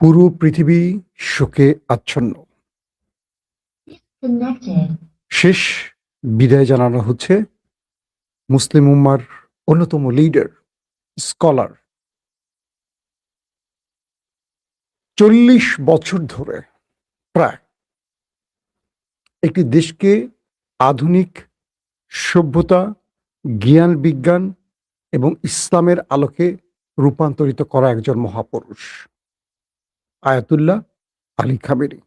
পুরো পৃথিবী শোকে আচ্ছন্ন। শেষ বিদায় জানানো হচ্ছে মুসলিম উম্মার অন্যতম লিডার, স্কলার। 40 বছর ধরে প্রায় একটি দেশকে আধুনিক সভ্যতা, জ্ঞান বিজ্ঞান এবং ইসলামের আলোকে রূপান্তরিত করা একজন মহাপুরুষ, আয়াতুল্লাহ আলী খামেনি।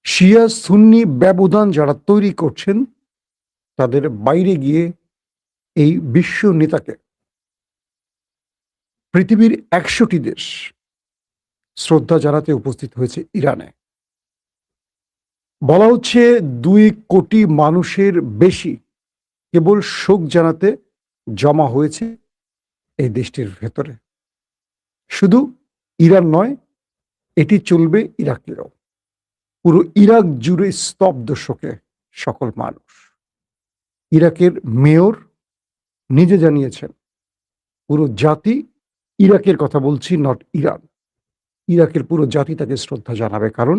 শিয়া সুন্নি ব্যবধান যারা তৈরি করছেন তাদের বাইরে গিয়ে এই বিশ্ব নেতাকে পৃথিবীর 100টি দেশ শ্রদ্ধা জানাতে উপস্থিত হয়েছে ইরানে। বলা হচ্ছে 2 কোটি মানুষের বেশি কেবল শোক জানাতে জমা হয়েছে এই দেশটির ভেতরে। শুধু ইরান নয়, এটি চলবে ইরাকেরও। পুরো ইরাক জুড়ে স্তব্ধ শোকে সকল মানুষ। ইরাকের মেয়র নিজে জানিয়েছেন পুরো জাতি, ইরাকের কথা বলছি, নট ইরান, ইরাকের পুরো জাতি তাকে শ্রদ্ধা জানাবে, কারণ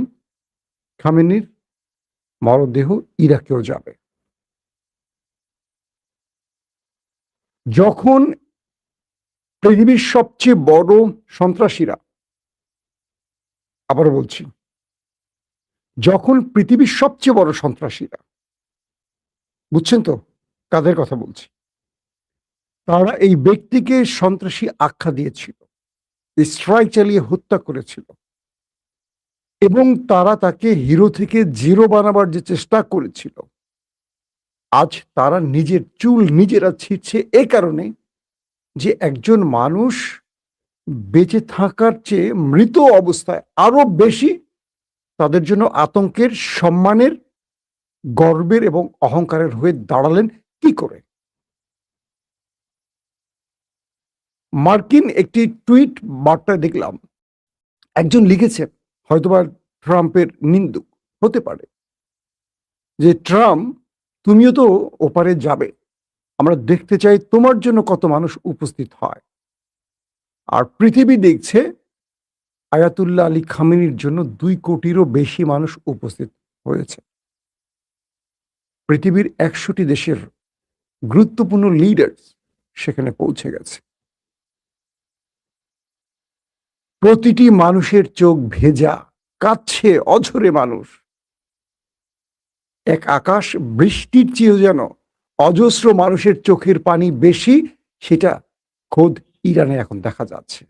খামেনির মরদেহ ইরাকেও যাবে। যখন পৃথিবীর সবচেয়ে বড় সন্ত্রাসীরা, আবারও বলছি, যখন পৃথিবীর সবচেয়ে বড় সন্ত্রাসীরা, বুঝছেন তো কাদের কথা বলছি, তারা এই ব্যক্তিকে সন্ত্রাসী আখ্যা দিয়েছিল, স্ট্রাইক চালিয়ে হত্যা করেছিল, এবং তারা তাকে হিরো থেকে জিরো বানাবার যে চেষ্টা করেছিল, আজ তারা নিজের চুল নিজেরা ছিঁড়ছে এ কারণে যে একজন মানুষ বেঁচে থাকার চেয়ে মৃত অবস্থায় আরো বেশি তাদের জন্য আতঙ্কের, সম্মানের, গর্বের এবং অহংকারের হয়ে দাঁড়ালেন কি করে। মার্কিন একটি টুইট বার্তা দেখলাম, একজন লিখেছেন, হয়তোবা ট্রাম্পের নিন্দুক হতে পারে, যে ট্রাম্প তুমিও তো ওপারে যাবে, আমরা দেখতে চাই তোমার জন্য কত মানুষ উপস্থিত হয়। আর পৃথিবী দেখছে আয়াতুল্লাহ আলী খামেনির জন্য 2 কোটিরও বেশি মানুষ উপস্থিত হয়েছে। পৃথিবীর 100টি দেশের গুরুত্বপূর্ণ লিডার সেখানে পৌঁছে গেছে। প্রতিটি মানুষের চোখ ভেজা, কাঁদছে অঝরে মানুষ। এক আকাশ বৃষ্টির চেয়েও যেন অজস্র মানুষের চোখের পানি বেশি, সেটা খোদ ইরানে এখন দেখা যাচ্ছে।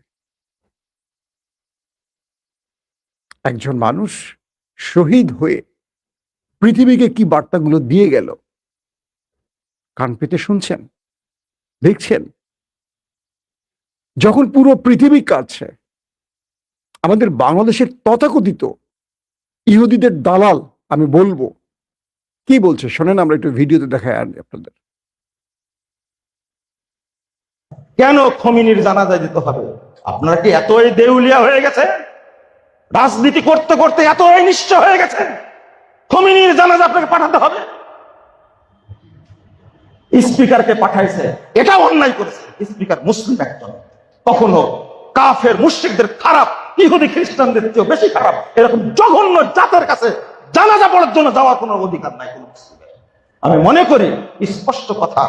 একজন মানুষ শহীদ হয়ে পৃথিবীকে কি বার্তাগুলো দিয়ে গেল, কান পেতে শুনছেন, দেখছেন। যখন পুরো পৃথিবী কাঁদছে, আমাদের বাংলাদেশের তথাকথিত ইহুদিদের দালাল, আমি বলবো কি বলছে শোনেন, আমরা একটু ভিডিওতে দেখাই আপনাদের। কেন খমিনির জানাজা দিতে হবে? আপনারা কি এতই দেউলিয়া হয়ে গেছে? রাজনীতি করতে করতে এতই নিশ্চয় হয়ে গেছে খমিনির জানাজা আপনাকে পাঠাতে হবে? স্পিকারকে পাঠাইছে, এটা অন্যায় করেছে। স্পিকার মুসলিম একজন, কখনো কাফের মুশরিকদের খারাপ, ইহুদি খ্রিস্টানদের চেয়ে বেশি খারাপ এরকম জঘন্য জাতের কাছে জানাজা পড়ার জন্য যাওয়ার কোনো অধিকার নাই কোনো মুসলিমের। আমি মনে করি স্পষ্ট কথা,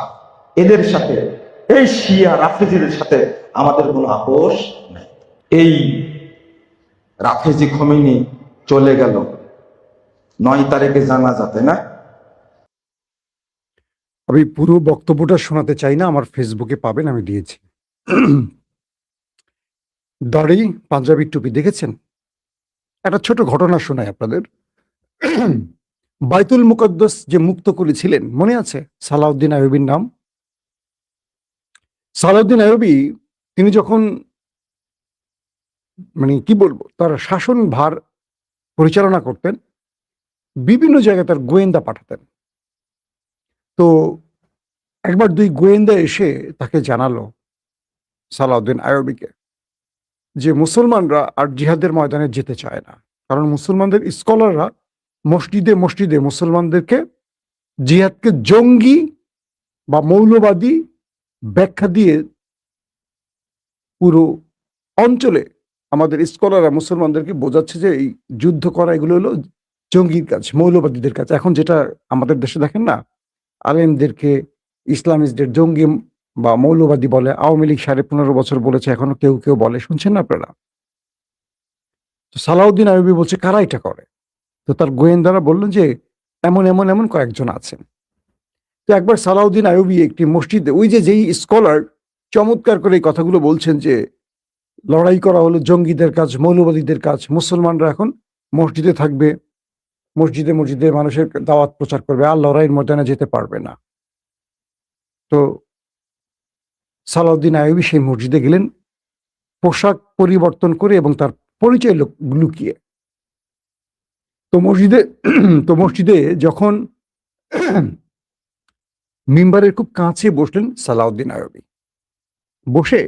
এদের সাথে, এই শিয়া রাফেজিদের সাথে আমাদের কোনো আপোষ নেই। এই রাফেজি খমেনি চলে গেল 9 তারিখে জানাজাতে, না? আমি পুরো বক্তব্যটা শোনাতে চাই না, আমার ফেসবুকে পাবেন, আমি দিয়েছি। দাড়ি, পাঞ্জাবি, টুপি, দেখেছেন? একটা ছোট ঘটনা শোনাই আপনাদের। বাইতুল মুকদ্দাস যে মুক্ত করেছিলেন, মনে আছে? সালাউদ্দিন আইয়ুবীর নাম। সালাউদ্দিন আইয়ুবী তিনি যখন, মানে কি বলবো, তার শাসন ভার পরিচালনা করতেন, বিভিন্ন জায়গায় তার গোয়েন্দা পাঠাতেন। তো একবার 2 গোয়েন্দা এসে তাকে জানালো, সালাউদ্দিন আইয়ুবীকে, যে মুসলমানরা আর জিহাদের ময়দানে যেতে চায় না, কারণ মুসলমানদের স্কলাররা মসজিদে মসজিদে মুসলমানদেরকে জিহাদকে জঙ্গি বা মৌলবাদী ব্যাখ্যা দিয়ে পুরো অঞ্চলে আমাদের স্কলাররা মুসলমানদেরকে বোঝাচ্ছে যে এই যুদ্ধ করা এগুলো হলো জঙ্গির কাজ, মৌলবাদীদের কাজ। এখন যেটা আমাদের দেশে দেখেন না, আলেমদেরকে ইসলামিস্টদের জঙ্গি বা মৌলবাদী বলে। আওয়ামী লীগ 15.5 বছর বলেছে, এখনো কেউ কেউ বলে, শুনছেন না আপনারা? তো সালাউদ্দিন আইয়ুবী বলছে কারা এটা করে? তো তার গোয়েন্দারা বললেন যে এমন এমন এমন কয়েকজন আছেন। তো একবার সালাউদ্দিন আইয়ুবী একটি মসজিদে, ওই যে যেই স্কলার চমৎকার করে এই কথাগুলো বলছেন যে লড়াই করা হলো জঙ্গিদের কাজ, মৌলবাদীদের কাজ, মুসলমানরা এখন মসজিদে থাকবে, মসজিদে মসজিদে মানুষের দাওয়াত প্রচার করবে, আর লড়াইয়ের ময়দানে যেতে পারবে না। তো সালাউদ্দিন আইয়ুবী সেই মসজিদে গেলেন পোশাক পরিবর্তন করে এবং তার পরিচয় লুকিয়ে। তো মসজিদে যখন মিম্বারের খুব কাছে বসলেন সালাউদ্দিন আইয়ুবী, বসে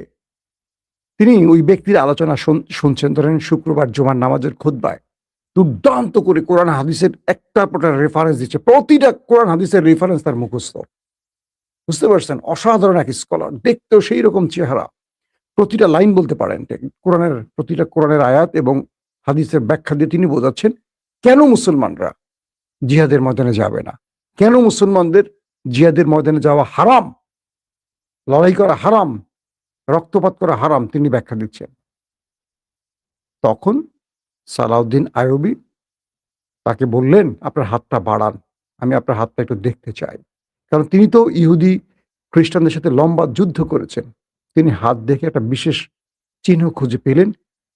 তিনি ওই ব্যক্তির আলোচনা শুনছেন। ধরেন শুক্রবার জুমার নামাজের খুতবায় দুর্দান্ত করে কোরআন হাদিসের একটার পর একটা রেফারেন্স দিচ্ছে, প্রতিটা কোরআন হাদিসের রেফারেন্স তার মুখস্থ। বুঝতে পারছেন? অসাধারণ এক স্কলার, দেখতেও সেই রকম চেহারা, প্রতিটা লাইন বলতে পারেন। প্রতিটা কোরআনের আয়াত এবং হাদিসের ব্যাখ্যা দিয়ে তিনি বোঝাচ্ছেন কেন মুসলমানরা জিহাদের ময়দানে যাবে না, কেন মুসলমানদের জিহাদের ময়দানে যাওয়া হারাম, লড়াই করা হারাম, রক্তপাত করা হারাম, তিনি ব্যাখ্যা দিচ্ছেন। তখন সালাউদ্দিন আইয়ুবী তাকে বললেন, আপনার হাতটা বাড়ান, আমি আপনার হাতটা একটু দেখতে চাই। কারণ তিনি তো ইহুদি খ্রিস্টানদের সাথে লম্বা যুদ্ধ করেছেন। তিনি হাত দেখে একটা বিশেষ চিহ্ন খুঁজে পেলেন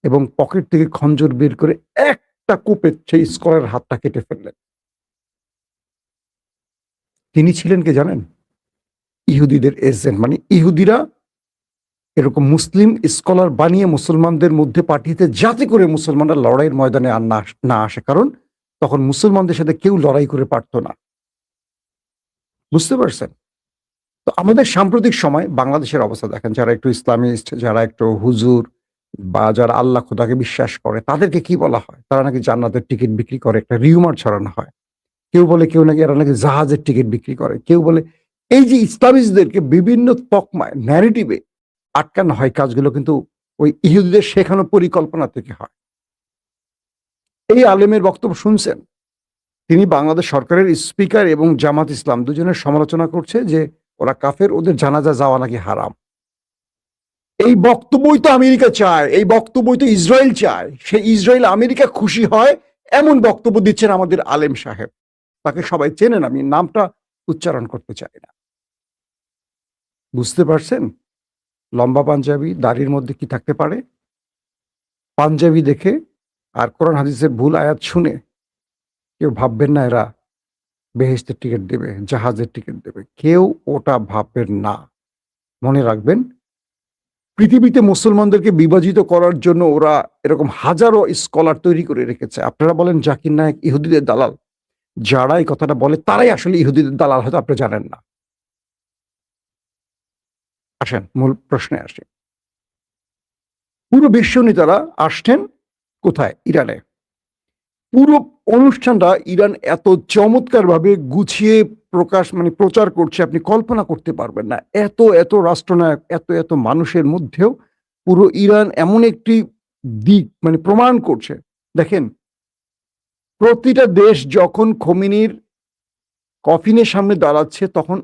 এবং পকেট থেকে খঞ্জর বের করে একটা কোপে সেই স্কলারের হাতটা কেটে ফেললেন। তিনি ছিলেন কে জানেন? ইহুদিদের এজেন্ট। মানে ইহুদিরা এরকম মুসলিম স্কলার বানিয়ে মুসলমানদের মধ্যে পাঠিয়েছে যাতে করে মুসলমানরা লড়াইয়ের ময়দানে আর না আসে, কারণ তখন মুসলমানদের সাথে কেউ লড়াই করে পারতো না। বুঝতে পারছেন? তো আমাদের সাম্প্রতিক সময় বাংলাদেশের অবস্থা দেখেন, যারা একটু ইসলামিস্ট, যারা একটু হুজুর বা যারা আল্লাহ খোদাকে বিশ্বাস করে, তাদেরকে কি বলা হয়? তারা নাকি জান্নাতের টিকিট বিক্রি করে, একটা রিউমার ছড়ানো হয়। কেউ বলে কেউ নাকি এরা নাকি জাহাজের টিকিট বিক্রি করে, কেউ বলে। এই যে ইসলামিস্টদেরকে বিভিন্ন তকমায় ন্যারেটিভে আটকানো হয়, কাজগুলো কিন্তু ওই ইহুদিদের শেখানো পরিকল্পনা থেকে হয়। এই আলেমের বক্তব্য শুনছেন? তিনি বাংলাদেশ সরকারের স্পিকার এবং জামাত ইসলাম দুজনের সমালোচনা করছে যে ওরা কাফের, ওদের জানাজা যাওয়া নাকি হারাম। এই বক্তব্যই তো আমেরিকা চায়, এই বক্তব্যই তো ইসরায়েল চায়। সেই ইসরায়েল আমেরিকা খুশি হয় এমন বক্তব্য দিচ্ছেন আমাদের আলেম সাহেব। তাকে সবাই চেনেন, আমি নামটা উচ্চারণ করতে চাই না। বুঝতে পারছেন? লম্বা পাঞ্জাবি, দাড়ির মধ্যে কি থাকতে পারে? পাঞ্জাবি দেখে আর কোরআন হাদিসের ভুল আয়াত শুনে কেউ ভাববেন না এরা বেহেশতের টিকিট দেবে, জাহাজের টিকিট দেবে। কেউ ওটা ভাববেন না। মনে রাখবেন, পৃথিবীতে মুসলমানদেরকে বিভাজিত করার জন্য ওরা এরকম হাজারো স্কলার তৈরি করে রেখেছে। আপনারা বলেন জাকির নায়েক ইহুদিদের দালাল, যারা এই কথাটা বলে তারাই আসলে ইহুদিদের দালাল, হয়তো আপনি জানেন না। আসেন মূল প্রশ্নে আসি। পুরো বিশ্ব নেতারা আসছেন কোথায়? ইরানে। পুরো অনুষ্ঠানটা ইরান এত চমৎকার ভাবে গুছিয়ে প্রচার করছে, আপনি কল্পনা করতে পারবেন না। এত এত রাষ্ট্রনায়ক, এত এত মানুষের মধ্যেও পুরো ইরান এমন একটি দিক প্রমাণ করছে। দেখেন, প্রতিটা দেশ যখন খোমেনির কফিনের সামনে দাঁড়াচ্ছে, তখন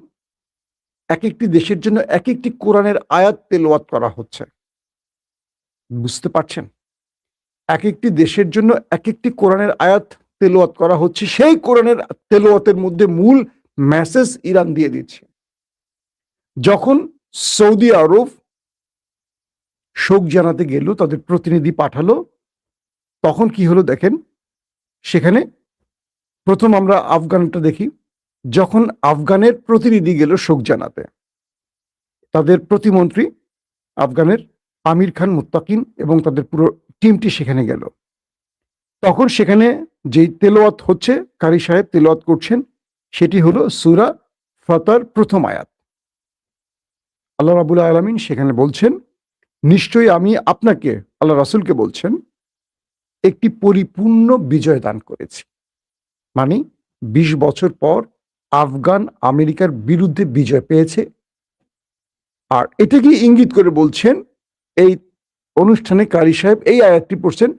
এক একটি দেশের জন্য এক একটি কোরআনের আয়াত তেলাওয়াত করা হচ্ছে। বুঝতে পারছেন? এক একটি দেশের জন্য এক একটি কোরআনের আয়াত তেলাওয়াত করা হচ্ছে। সেই কোরআনের তেলাওয়াতের মধ্যে মূল মেসেজ ইরান দিয়ে দিচ্ছে। যখন সৌদি আরব শোক জানাতে গেল, তাদের প্রতিনিধি পাঠালো, তখন কি হলো দেখেন। সেখানে প্রথম আমরা আফগানটা দেখি। যখন আফগানের প্রতিনিধি গেল শোক জানাতে, তাদের প্রতিমন্ত্রী আফগানের আমির খান মুত্তাকিন এবং তাদের পুরো টিমটি সেখানে গেল। তখন সেখানে যেই তেলাওয়াত হচ্ছে, কারি সাহেব তেলাওয়াত করছেন, সেটি হলো সূরা ফাতার প্রথম আয়াত। আল্লাহ রাব্বুল আলামিন সেখানে বলছেন, নিশ্চয়ই আমি আপনাকে, আল্লাহ রাসূলকে বলছেন, একটি পরিপূর্ণ বিজয় দান করেছি। মানে 20 বছর পর আফগান আমেরিকার বিরুদ্ধে বিজয় পেয়েছে। আর এটাকে ইঙ্গিত করে বলছেন, এই অনুষ্ঠানে কারি সাহেব এই আয়াতটি পড়ছেন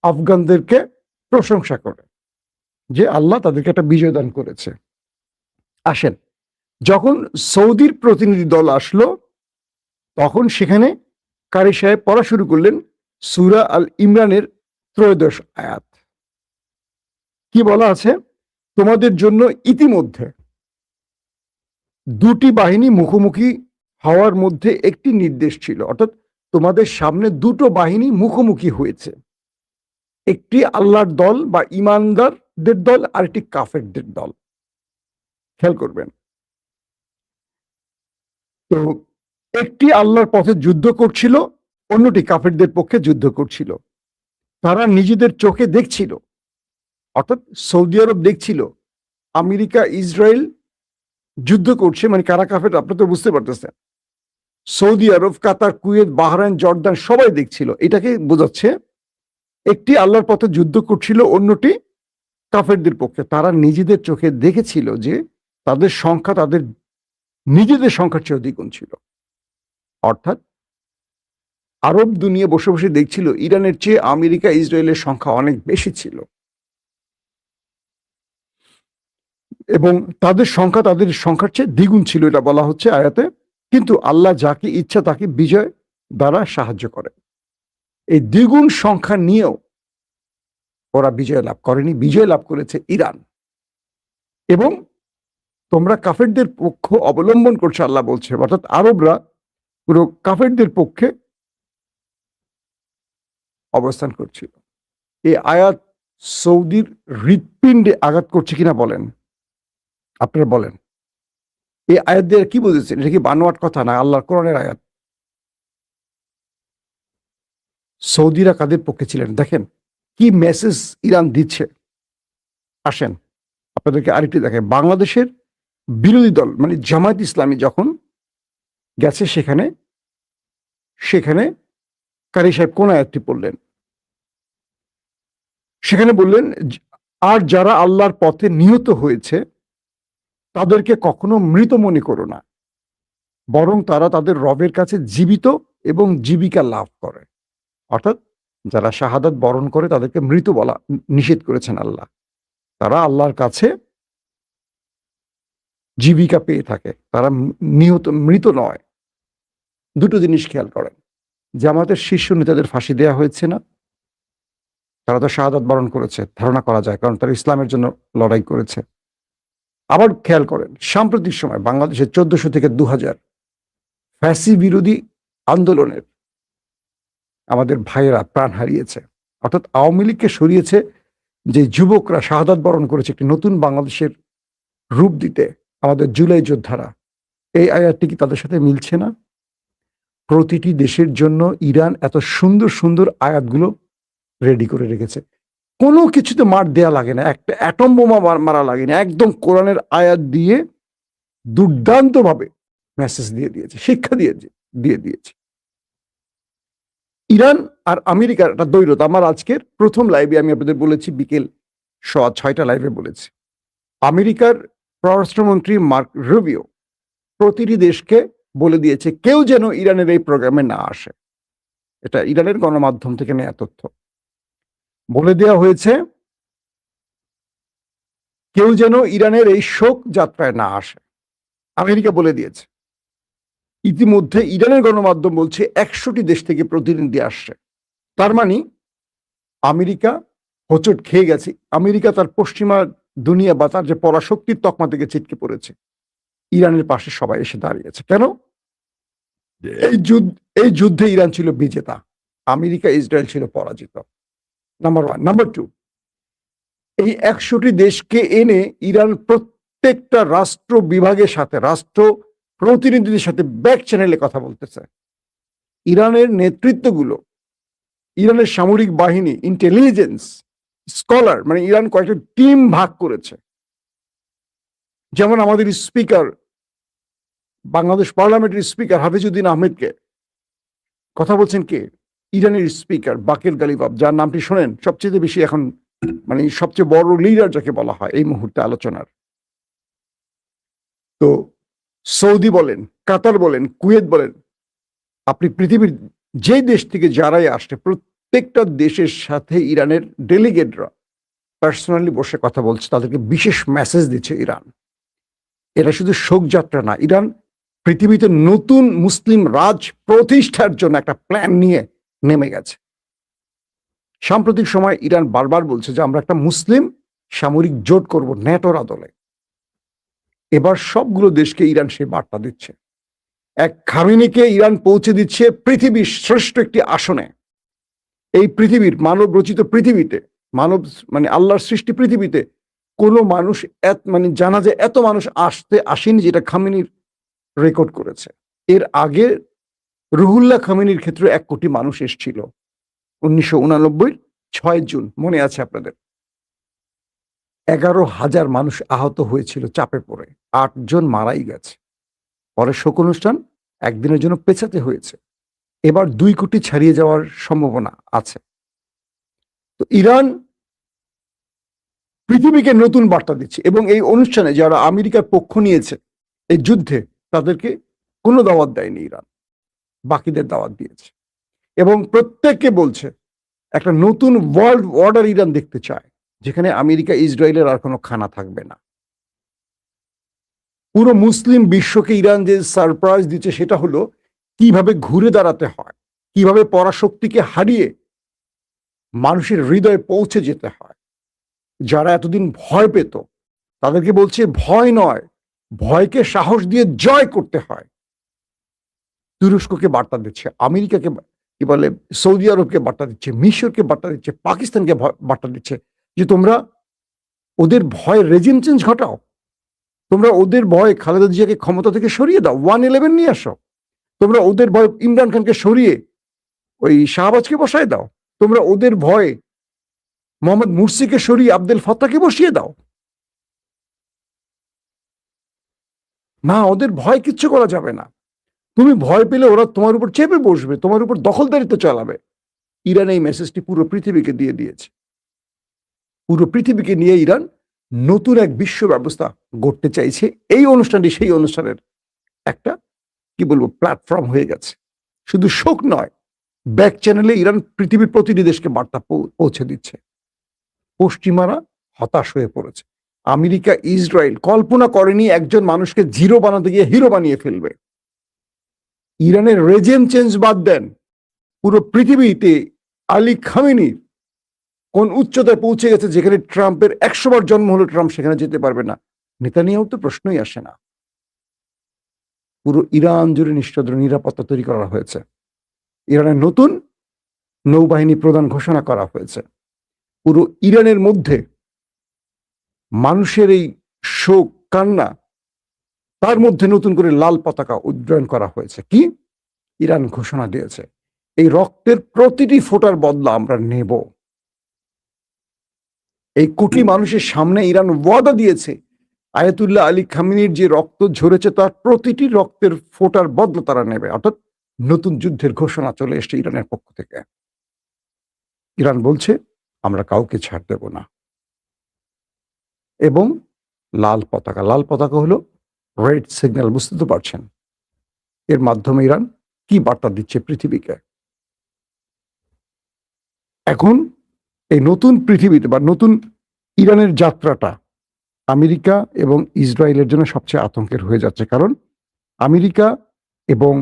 আফগানদেরকে প্রশংসা করে যে আল্লাহ তাদেরকে একটা বিজয় দান করেছে। আসেন, যখন সৌদির প্রতিনিধি দল আসলো তখন সেখানে কারি সাহেব পড়া শুরু করলেন সূরা আল ইমরানের 13 আয়াত। কি বলা আছে? তোমাদের জন্য ইতিমধ্যে দুটি বাহিনী মুখোমুখি হওয়ার মধ্যে একটি নির্দেশ ছিল, অর্থাৎ তোমাদের সামনে দুটো বাহিনী মুখোমুখি হয়েছে, একটি আল্লাহর দল বা ইমানদারদের দল আর একটি কাফেরদের দল। খেয়াল করবেন, তো একটি আল্লাহর পথে যুদ্ধ করছিল, অন্যটি কাফেরদের পক্ষে যুদ্ধ করছিল। তারা নিজেদের চোখে দেখছিল, অর্থাৎ সৌদি আরব দেখছিল আমেরিকা ইসরায়েল যুদ্ধ করছে, মানে কারা কাফের আপনারা তো বুঝতে পারতেছেন। সৌদি আরব, কাতার, কুয়েত, বাহরাইন, জর্দান সবাই দেখছিল। এটাকে বোঝাচ্ছে একটি আল্লাহর পথে যুদ্ধ করছিল, অন্যটি কাফেরদের পক্ষে। তারা নিজেদের চোখে দেখেছিল যে তাদের সংখ্যা তাদের নিজেদের সংখ্যার চেয়ে দ্বিগুণ ছিল। অর্থাৎ আরব দুনিয়া বসে বসে দেখছিল ইরানের চেয়ে আমেরিকা ইসরায়েলের সংখ্যা অনেক বেশি ছিল এবং তাদের সংখ্যা তাদের সংখ্যার চেয়ে দ্বিগুণ ছিল, এটা বলা হচ্ছে আয়াতে। কিন্তু আল্লাহ যাকে ইচ্ছা তাকে বিজয় দ্বারা সাহায্য করে। এই দ্বিগুণ সংখ্যা নিয়েও ওরা বিজয় লাভ করেনি, বিজয় লাভ করেছে ইরান। এবং তোমরা কাফেরদের পক্ষ অবলম্বন করছো, আল্লাহ বলছে, অর্থাৎ আরবরা পুরো কাফেরদের পক্ষে অবস্থান করছিল। এই আয়াত সৌদির হৃৎপিণ্ডে আঘাত করছে কিনা বলেন, আপনারা বলেন। এই আয়াত দিয়ে কি বুঝেছেন? এটা কি বানোয়াট কথা না আল্লাহর কোরআনের আয়াত? সৌদিরা কাদের পক্ষে ছিলেন দেখেন, কি মেসেজ ইরান দিচ্ছে। আসেন আপনাদেরকে আরেকটি দেখেন, বাংলাদেশের বিরোধী দল মানে জামায়াত ইসলামী যখন গেছে সেখানে সেখানে কারি সাহেব কোন আয়াতটি পড়লেন? সেখানে বললেন, আর যারা আল্লাহর পথে নিহত হয়েছে তাদেরকে কখনো মৃত মনে করো না, বরং তারা তাদের রবের কাছে জীবিত এবং জীবিকা লাভ করে। অর্থাৎ যারা শাহাদাত বরণ করে তাদেরকে মৃত বলা নিষেধ করেছেন আল্লাহ। তারা আল্লাহর কাছে জীবিকা পেয়ে থাকে, তারা মৃত নয়। দুটো জিনিস খেয়াল করেন, জামাতের শীর্ষ নেতাদের ফাঁসি দেওয়া হয়েছে না? তারা তো শাহাদাত বরণ করেছে, ধারণা করা যায়, কারণ তারা ইসলামের জন্য লড়াই করেছে। আবার খেয়াল করেন, সাম্প্রতিক সময় বাংলাদেশে 1400 থেকে 2000 ফ্যাসি বিরোধী আন্দোলনের আমাদের ভাইয়েরা প্রাণ হারিয়েছে। অর্থাৎ আওয়ামী লীগকে সরিয়েছে যে যুবকরা শাহাদাত বরণ করেছে একটি নতুন বাংলাদেশের রূপ দিতে, আমাদের জুলাই যোদ্ধারা। এই আয়াতটি কি তাদের সাথে মিলছে না? প্রতিটি দেশের জন্য ইরান এত সুন্দর সুন্দর আয়াতগুলো রেডি করে রেখেছে। কোনো কিছুতে মার দেয়া লাগে না, একটা অ্যাটম বোমা মারা লাগে না, একদম কোরআনের আয়াত দিয়ে দুর্দান্তভাবে মেসেজ দিয়ে দিয়েছে, শিক্ষা দিয়ে দিয়েছে। ইরান আর আমেরিকার একটা দ্বৈরথ। আমার আজকের প্রথম লাইভে আমি আপনাদের বলেছি, বিকেল 6টা লাইভে বলেছি, আমেরিকার পররাষ্ট্রমন্ত্রী মার্ক রুবিও প্রতিটি দেশকে বলে দিয়েছে কেউ যেন ইরানের এই প্রোগ্রামে না আসে। এটা ইরানের গণমাধ্যম থেকে নেয়া তথ্য। বলে দেওয়া হয়েছে কেউ যেন ইরানের এই শোক যাত্রায় না আসে, আমেরিকা বলে দিয়েছে। ইতিমধ্যে ইরানের গণমাধ্যম বলছে 100টি দেশ থেকে প্রতিনিধি আসছে। তার মানে আমেরিকা হোঁচট খেয়ে গেছে, আমেরিকা তার পশ্চিমা দুনিয়া বা তার যে পরাশক্তির তকমা থেকে ছিটকে পড়েছে। ইরানের পাশে সবাই এসে দাঁড়িয়েছে। কেন? এই যুদ্ধে ইরান ছিল বিজেতা, আমেরিকা ইসরায়েল ছিল পরাজিত। নাম্বার 1। নাম্বার 2, এই 100টি দেশকে এনে ইরান প্রত্যেকটা রাষ্ট্র বিভাগের সাথে, রাষ্ট্র প্রতিনিধিদের সাথে ব্যাক চ্যানেলে কথা বলতেছে। ইরানের নেতৃত্বগুলো, ইরানের সামরিক বাহিনী, ইন্টেলিজেন্স, স্কলার, মানে ইরান কয়েকটা টিম ভাগ করেছে। যেমন আমাদের স্পিকার, বাংলাদেশ পার্লামেন্টের স্পিকার হাফিজউদ্দিন আহমেদকে কথা বলছেন কে? ইরানের স্পিকার বাকের গালিবাফ, যার নামটি শোনেন সবচেয়ে বেশি এখন, মানে সবচেয়ে বড় লিডার যাকে বলা হয় এই মুহূর্তে আলোচনার। তো সৌদি বলেন, কাতার বলেন, কুয়েত বলেন, আপনি পৃথিবীর যে দেশ থেকে যারাই আসছে প্রত্যেকটা দেশের সাথে ইরানের ডেলিগেটরা পার্সোনালি বসে কথা বলছে, তাদেরকে বিশেষ মেসেজ দিচ্ছে ইরান। এটা শুধু শোকযাত্রা না, ইরান পৃথিবীতে নতুন মুসলিম রাজ প্রতিষ্ঠার জন্য একটা প্ল্যান নিয়ে নেমে গেছে। সাম্প্রতিক সময় ইরান বারবার বলছে যে আমরা একটা মুসলিম সামরিক জোট করব ন্যাটোর আদলে। এবার সবগুলো দেশকে ইরান সেই বার্তা দিচ্ছে। এক খামেনিকে ইরান পৌঁছে দিচ্ছে পৃথিবীর শ্রেষ্ঠ একটি আসনে। এই পৃথিবীর মানব রচিত পৃথিবীতে, মানব মানে আল্লাহর সৃষ্টি পৃথিবীতে কোনো মানুষ মানে জানা যায় এত মানুষ আসেনি যেটা খামেনির রেকর্ড করেছে। এর আগে রুহুল্লাহ খামেনির ক্ষেত্রে 1 কোটি মানুষ এসেছিল 1989 6 জুন, মনে আছে আপনাদের। 11,000 মানুষ আহত হয়েছিল চাপে পড়ে, 8 জন মারাই গেছে। পরে শোক অনুষ্ঠান একদিনের জন্য পেছাতে হয়েছে। এবার 2 কোটি ছাড়িয়ে যাওয়ার সম্ভাবনা আছে। তো ইরান পৃথিবীকে নতুন বার্তা দিচ্ছে এবং এই অনুষ্ঠানে যারা আমেরিকার পক্ষ নিয়েছে এই যুদ্ধে তাদেরকে কোনো দাওয়াত দেয়নি ইরান, বাকিদের দাওয়াত দিয়েছে এবং প্রত্যেককে বলছে একটা নতুন ওয়ার্ল্ড অর্ডার ইরান দেখতে চায়, যেখানে আমেরিকা ইসরায়েলের আর কোনো খানা থাকবে না। পুরো মুসলিম বিশ্বকে ইরান যে সারপ্রাইজ দিচ্ছে সেটা হলো কিভাবে ঘুরে দাঁড়াতে হয়, কিভাবে পরাশক্তিকে হারিয়ে মানুষের হৃদয়ে পৌঁছে যেতে হয়। যারা এতদিন ভয় পেত তাদেরকে বলছে ভয় নয়, ভয়কে সাহস দিয়ে জয় করতে হয়। তুরস্ককে বার্তা দিচ্ছে, আমেরিকাকে কি বলে সৌদি আরবকে বার্তা দিচ্ছে, মিশরকে বার্তা দিচ্ছে, পাকিস্তানকে বার্তা দিচ্ছে যে তোমরা ওদের ভয় রেজিম চেঞ্জ ঘটাও, তোমরা ওদের ভয় খালেদা জিয়াকে ক্ষমতা থেকে সরিয়ে দাও, 111 নিয়ে আসো, তোমরা ওদের ভয় ইমরান খানকে সরিয়ে ওই শাহবাজকে বসায় দাও, তোমরা ওদের ভয় মোহাম্মদ মুরসিকে সরিয়ে আব্দুল ফাত্তাহকে বসিয়ে দাও। না, ওদের ভয় কিচ্ছু করা যাবে না। তুমি ভয় পেলে ওরা তোমার উপর চেপে বসবে, তোমার উপর দখলদারিত্ব চালাবে। ইরান এই মেসেজটি পুরো পৃথিবীকে দিয়ে দিয়েছে। পুরো পৃথিবীকে নিয়ে ইরান নতুন এক বিশ্ব ব্যবস্থা গড়তে চাইছে। এই অনুষ্ঠানটি সেই অনুষ্ঠানের একটা কি বলবো প্ল্যাটফর্ম হয়ে গেছে। শুধু শোক নয়, ব্যাক চ্যানেলে ইরান পৃথিবীর প্রতিটি দেশকে বার্তা পৌঁছে দিচ্ছে। পশ্চিমারা হতাশ হয়ে পড়েছে। আমেরিকা ইসরায়েল কল্পনা করেনি একজন মানুষকে জিরো বানাতে গিয়ে হিরো বানিয়ে ফেলবে। ইরানের রেজিম চেঞ্জ বাদ দেন, পুরো পৃথিবীতে আলী খামেনি কোন উচ্চতায় পৌঁছে গেছে যেখানে ট্রাম্পের 100 বার জন্ম হলো ট্রাম্প সেখানে যেতে পারবে না। নেতানিয়াহুর তো প্রশ্নই আসে না। পুরো ইরান জুড়ে নিরাপত্তা তৈরি করা হয়েছে। ইরানের নতুন নৌবাহিনী প্রধান ঘোষণা করা হয়েছে। পুরো ইরানের মধ্যে মানুষের এই শোক কান্না, তার মধ্যে নতুন করে লাল পতাকা উড্ডয়ন করা হয়েছে। কি ইরান ঘোষণা দিয়েছে, এই রক্তের প্রতিটি ফোঁটার বদলা আমরা নেব। এই কোটি মানুষের সামনে ইরান ওয়াদা দিয়েছে আয়াতুল্লাহ আলী খামেনির যে রক্ত ঝরেছে তার প্রতিটি রক্তের ফোঁটার বদলা তারা নেবে। অর্থাৎ নতুন যুদ্ধের ঘোষণা চলে এসেছে ইরানের পক্ষ থেকে। ইরান বলছে আমরা কাউকে ছাড় দেব না। এবং লাল পতাকা হলো রেড সিগন্যাল, বুঝতে তো পারছেন। এর মাধ্যমে ইরান কি বার্তা দিচ্ছে পৃথিবীকে। এখন এই নতুন পৃথিবীতে বা নতুন ইরানের যাত্রাটা আমেরিকা এবং ইসরায়েলের জন্য সবচেয়ে আতঙ্কের হয়ে যাচ্ছে। কারণ আমেরিকা এবং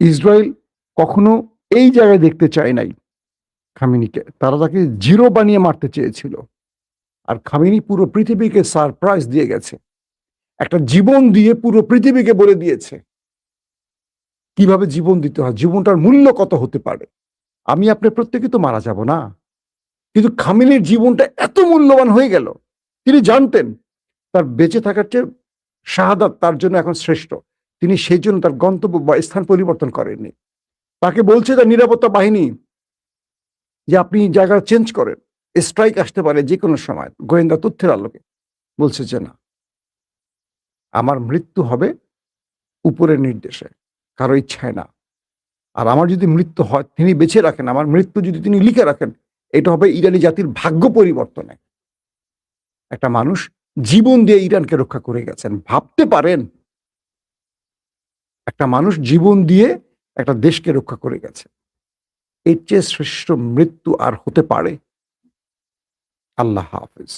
ইসরায়েল কখনো এই জায়গায় দেখতে চায় নাই খামেনিকে। তারা তাকে জিরো বানিয়ে মারতে চেয়েছিল। আর খামেনি পুরো পৃথিবীকে সারপ্রাইজ দিয়ে গেছে, একটা জীবন দিয়ে পুরো পৃথিবীকে বলে দিয়েছে কিভাবে জীবন দিতে হয়, জীবনটার মূল্য কত হতে পারে। আমি আপনি প্রত্যেকে তো মারা যাব না, কিন্তু খামেনির জীবনটা এত মূল্যবান হয়ে গেল। তিনি জানতেন তার বেঁচে থাকার চেয়ে শাহাদাত তার জন্য এখন শ্রেষ্ঠ। তিনি সেই জন্য তার গন্তব্য বা স্থান পরিবর্তন করেননি। তাকে বলছে তার নিরাপত্তা বাহিনী যে আপনি জায়গা চেঞ্জ করেন, স্ট্রাইক আসতে পারে যে কোনো সময়, গোয়েন্দা তথ্যের আলোকে। বলছে যে না, আমার মৃত্যু হবে উপরের নির্দেশে, কারো ইচ্ছায় না। আর আমার যদি মৃত্যু হয়, তিনি বেঁচে রাখেন, আমার মৃত্যু যদি তিনি লিখে রাখেন, এটা হবে ইরানি জাতির ভাগ্য পরিবর্তনে। একটা মানুষ জীবন দিয়ে ইরানকে রক্ষা করে গেছেন, ভাবতে পারেন একটা মানুষ জীবন দিয়ে একটা দেশকে রক্ষা করে গেছে। এর চেয়ে শ্রেষ্ঠ মৃত্যু আর হতে পারে? আল্লাহ হাফেজ।